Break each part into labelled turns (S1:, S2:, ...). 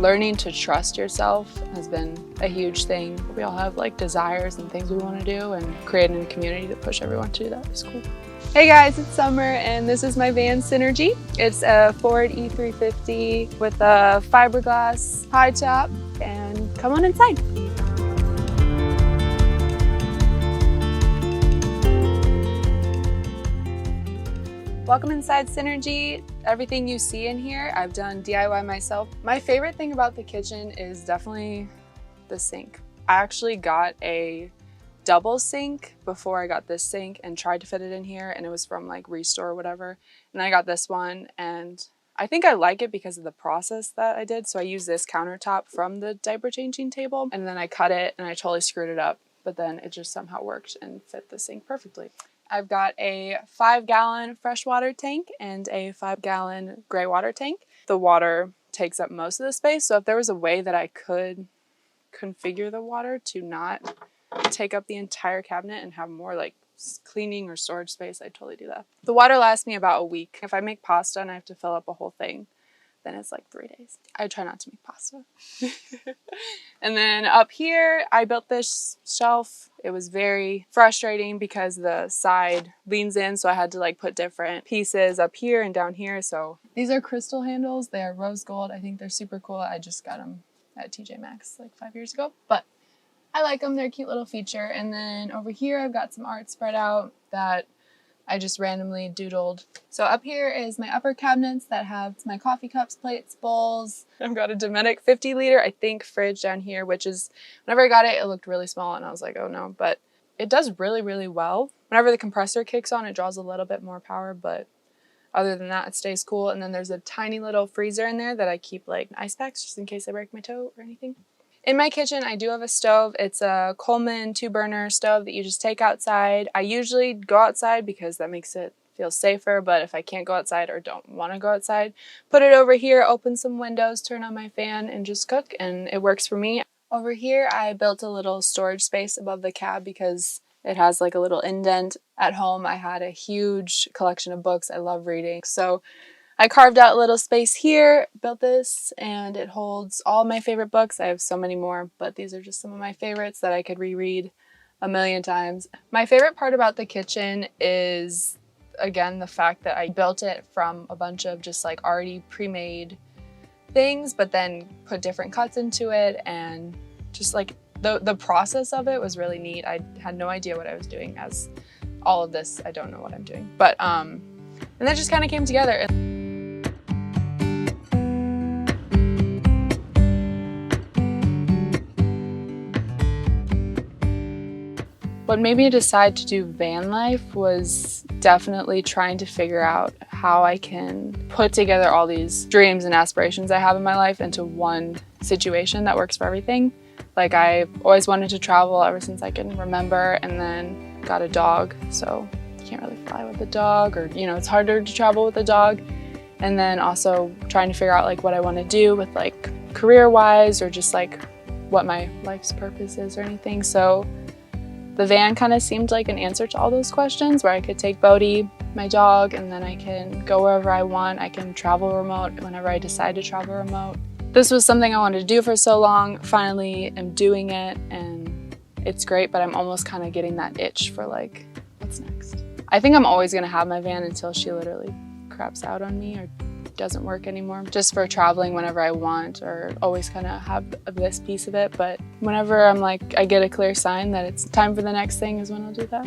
S1: learning to trust yourself has been a huge thing. We all have like desires and things we want to do, and creating a community to push everyone to do that is cool. Hey guys, it's Summer and this is my van Synergy. It's a Ford E350 with a fiberglass high top, and come on inside. Welcome inside Synergy. Everything you see in here, I've done DIY myself. My favorite thing about the kitchen is definitely the sink. I actually got a double sink before I got this sink and tried to fit it in here, and it was from like Restore or whatever. And I got this one, and I think I like it because of the process that I did. So I used this countertop from the diaper changing table, and then I cut it and I totally screwed it up, but then it just somehow worked and fit the sink perfectly. I've got a 5-gallon freshwater tank and a 5-gallon gray water tank. The water takes up most of the space, so if there was a way that I could configure the water to not take up the entire cabinet and have more like cleaning or storage space, I'd totally do that. The water lasts me about a week. If I make pasta and I have to fill up a whole thing, then it's like 3 days. I try not to make pasta. And then up here, I built this shelf. It was very frustrating because the side leans in, so I had to like put different pieces up here and down here. So these are crystal handles. They are rose gold. I think they're super cool. I just got them at TJ Maxx like 5 years ago, but I like them. They're a cute little feature. And then over here, I've got some art spread out that I just randomly doodled. So up here is my upper cabinets that have my coffee cups, plates, bowls. I've got a Dometic 50-liter, I think, fridge down here, which is, whenever I got it, it looked really small and I was like, oh no, but it does really, really well. Whenever the compressor kicks on, it draws a little bit more power, but other than that, it stays cool. And then there's a tiny little freezer in there that I keep like ice packs just in case I break my toe or anything. In my kitchen, I do have a stove. It's a Coleman 2-burner stove that you just take outside. I usually go outside because that makes it feel safer, but if I can't go outside or don't want to go outside, put it over here, open some windows, turn on my fan, and just cook, and it works for me. Over here, I built a little storage space above the cab because it has like a little indent. At home, I had a huge collection of books. I love reading, so I carved out a little space here, built this, and it holds all my favorite books. I have so many more, but these are just some of my favorites that I could reread a million times. My favorite part about the kitchen is, again, the fact that I built it from a bunch of just like already pre-made things, but then put different cuts into it, and just like the process of it was really neat. I had no idea what I was doing. As all of this, I don't know what I'm doing, but and that just kind of came together. What made me decide to do van life was definitely trying to figure out how I can put together all these dreams and aspirations I have in my life into one situation that works for everything. Like, I've always wanted to travel ever since I can remember, and then got a dog, so you can't really fly with a dog, or it's harder to travel with a dog. And then also trying to figure out like what I want to do with like career-wise, or just like what my life's purpose is or anything. So the van kind of seemed like an answer to all those questions, where I could take Bodhi, my dog, and then I can go wherever I want. I can travel remote whenever I decide to travel remote. This was something I wanted to do for so long. Finally, I'm doing it, and it's great, but I'm almost kind of getting that itch for like, what's next? I think I'm always gonna have my van until she literally craps out on me or doesn't work anymore, just for traveling whenever I want, or always kind of have this piece of it. But whenever I'm like, I get a clear sign that it's time for the next thing, is when I'll do that.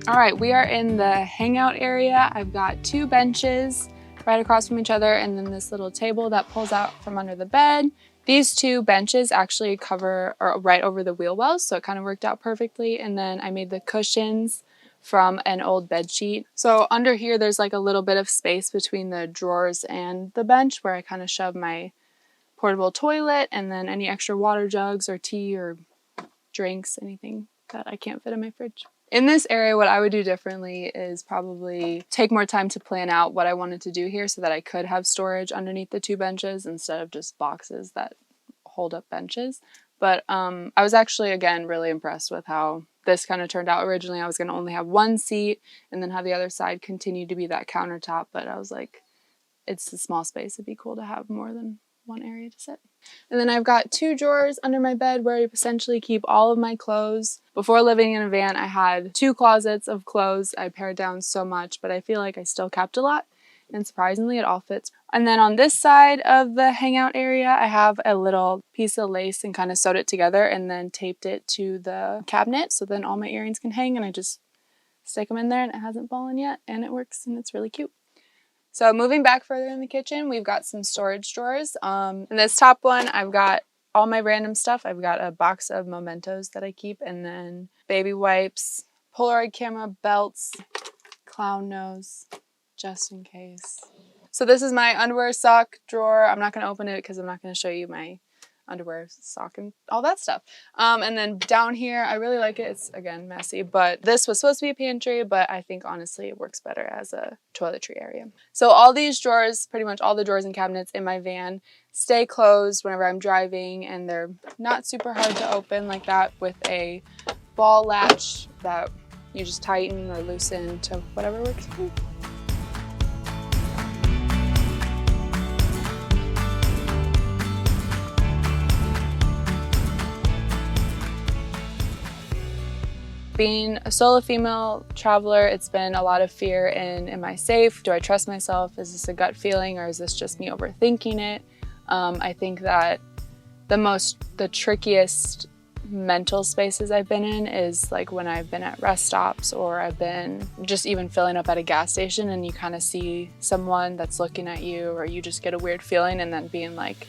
S1: All right, we are in the hangout area. I've got 2 benches right across from each other, and then this little table that pulls out from under the bed. These 2 benches actually cover right over the wheel wells, so it kind of worked out perfectly. And then I made the cushions from an old bed sheet. So under here, there's like a little bit of space between the drawers and the bench, where I kind of shove my portable toilet and then any extra water jugs or tea or drinks, anything that I can't fit in my fridge. In this area, what I would do differently is probably take more time to plan out what I wanted to do here so that I could have storage underneath the 2 benches instead of just boxes that hold up benches. But I was actually, again, really impressed with how this kind of turned out. Originally, I was going to only have one seat and then have the other side continue to be that countertop, but I was like, it's a small space. It'd be cool to have more than one area to sit. And then I've got 2 drawers under my bed where I essentially keep all of my clothes. Before living in a van, I had 2 closets of clothes. I pared down so much, but I feel like I still kept a lot, and surprisingly, it all fits. And then on this side of the hangout area, I have a little piece of lace and kind of sewed it together and then taped it to the cabinet so then all my earrings can hang, and I just stick them in there and it hasn't fallen yet, and it works and it's really cute. So moving back further in the kitchen, we've got some storage drawers. In this top one, I've got all my random stuff. I've got a box of mementos that I keep, and then baby wipes, Polaroid camera, belts, clown nose, just in case. So this is my underwear sock drawer. I'm not going to open it because I'm not going to show you my underwear, sock, and all that stuff. And then down here, I really like it. It's, again, messy, but this was supposed to be a pantry, but I think, honestly, it works better as a toiletry area. So all these drawers, pretty much all the drawers and cabinets in my van, stay closed whenever I'm driving, and they're not super hard to open like that with a ball latch that you just tighten or loosen to whatever works for you. Being a solo female traveler, it's been a lot of fear in, am I safe? Do I trust myself? Is this a gut feeling, or is this just me overthinking it? I think that the trickiest mental spaces I've been in is like when I've been at rest stops, or I've been just even filling up at a gas station and you kind of see someone that's looking at you, or you just get a weird feeling, and then being like,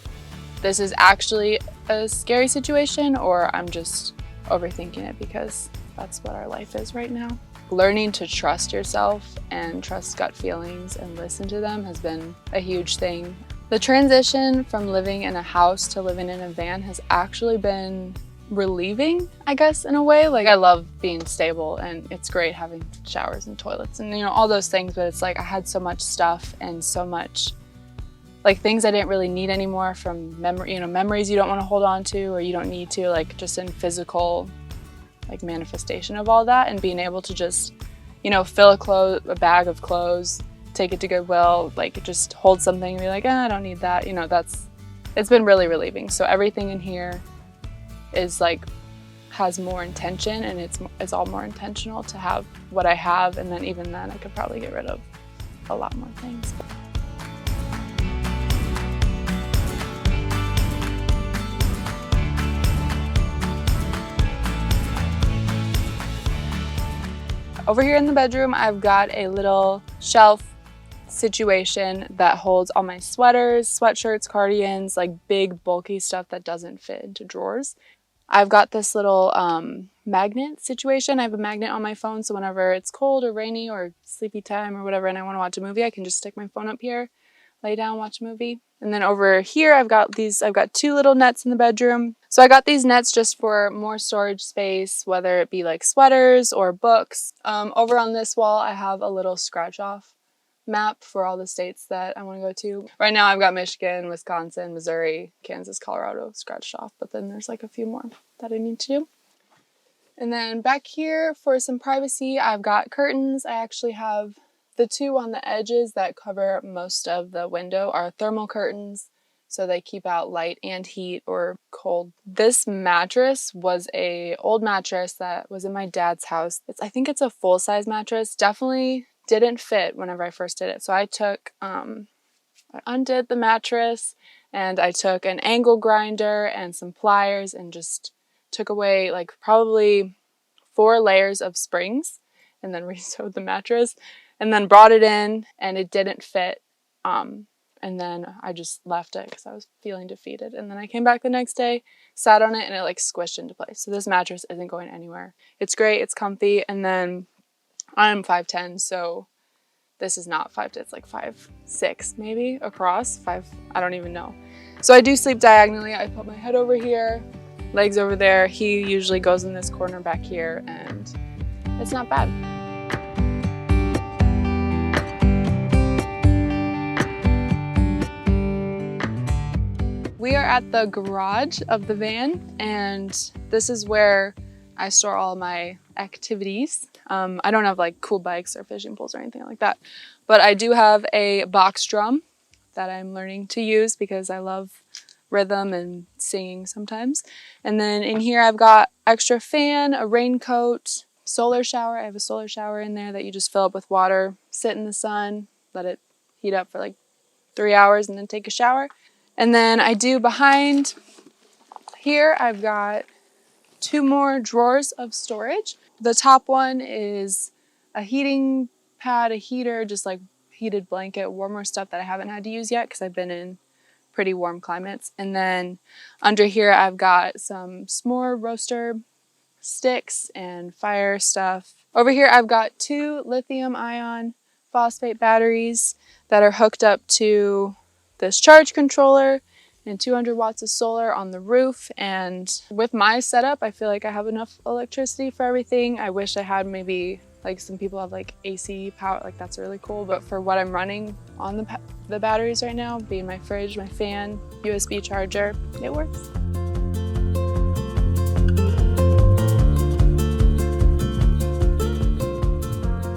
S1: this is actually a scary situation, or I'm just overthinking it because that's what our life is right now. Learning to trust yourself and trust gut feelings and listen to them has been a huge thing. The transition from living in a house to living in a van has actually been relieving, I guess, in a way. Like, I love being stable, and it's great having showers and toilets and, you know, all those things, but it's like I had so much stuff and so much, like, things I didn't really need anymore from memories you don't want to hold on to, or you don't need to, like, just in physical, like, manifestation of all that, and being able to just, you know, fill a bag of clothes, take it to Goodwill, like, just hold something and be like, I don't need that, you know, it's been really relieving. So everything in here is like, has more intention, and it's all more intentional to have what I have, and then even then I could probably get rid of a lot more things. Over here in the bedroom, I've got a little shelf situation that holds all my sweaters, sweatshirts, cardigans, like big bulky stuff that doesn't fit into drawers. I've got this little magnet situation. I have a magnet on my phone, so whenever it's cold or rainy or sleepy time or whatever and I want to watch a movie, I can just stick my phone up here, lay down, watch a movie. And then over here, I've got 2 little nets in the bedroom. So I got these nets just for more storage space, whether it be like sweaters or books. Over on this wall, I have a little scratch off map for all the states that I want to go to. Right now, I've got Michigan, Wisconsin, Missouri, Kansas, Colorado scratched off, but then there's like a few more that I need to do. And then back here for some privacy, I've got curtains. I actually have the 2 on the edges that cover most of the window are thermal curtains, so they keep out light and heat or cold. This mattress was an old mattress that was in my dad's house. I think it's a full-size mattress. Definitely didn't fit whenever I first did it. So I undid the mattress, and I took an angle grinder and some pliers and just took away like probably 4 layers of springs, and then re-sewed the mattress. And then brought it in, and it didn't fit. And then I just left it because I was feeling defeated. And then I came back the next day, sat on it, and it like squished into place. So this mattress isn't going anywhere. It's great, it's comfy. And then I'm 5'10", so this is not 5'10", it's like 5'6" maybe across. I don't even know. So I do sleep diagonally. I put my head over here, legs over there. He usually goes in this corner back here, and it's not bad. We are at the garage of the van, and this is where I store all my activities. I don't have like cool bikes or fishing poles or anything like that, but I do have a box drum that I'm learning to use because I love rhythm and singing sometimes. And then in here I've got extra fan, a raincoat, solar shower. I have a solar shower in there that you just fill up with water, sit in the sun, let it heat up for like 3 hours, and then take a shower. And then I do behind here, I've got 2 more drawers of storage. The top one is a heating pad, a heater, just like heated blanket, warmer stuff that I haven't had to use yet because I've been in pretty warm climates. And then under here I've got some s'more roaster sticks and fire stuff. Over here I've got 2 lithium ion phosphate batteries that are hooked up to this charge controller and 200 watts of solar on the roof. And with my setup, I feel like I have enough electricity for everything. I wish I had maybe, like some people have like AC power, like that's really cool. But for what I'm running on the batteries right now, being my fridge, my fan, USB charger, it works.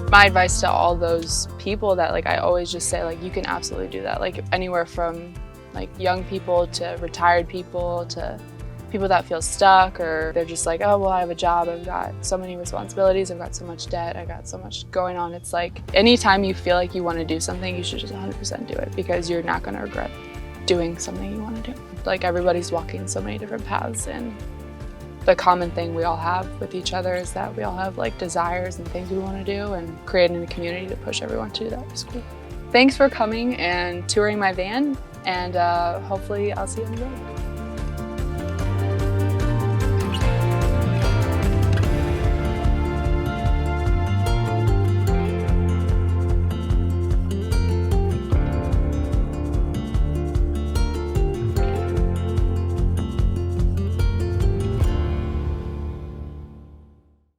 S1: My advice to all those people that like I always just say, like, you can absolutely do that. Like anywhere from like young people to retired people to people that feel stuck, or they're just like, oh, well, I have a job, I've got so many responsibilities, I've got so much debt, I got so much going on. It's like anytime you feel like you want to do something, you should just 100% do it, because you're not going to regret doing something you want to do. Like everybody's walking so many different paths, and the common thing we all have with each other is that we all have like desires and things we want to do, and creating a community to push everyone to do that is cool. Thanks for coming and touring my van, and hopefully I'll see you on the road.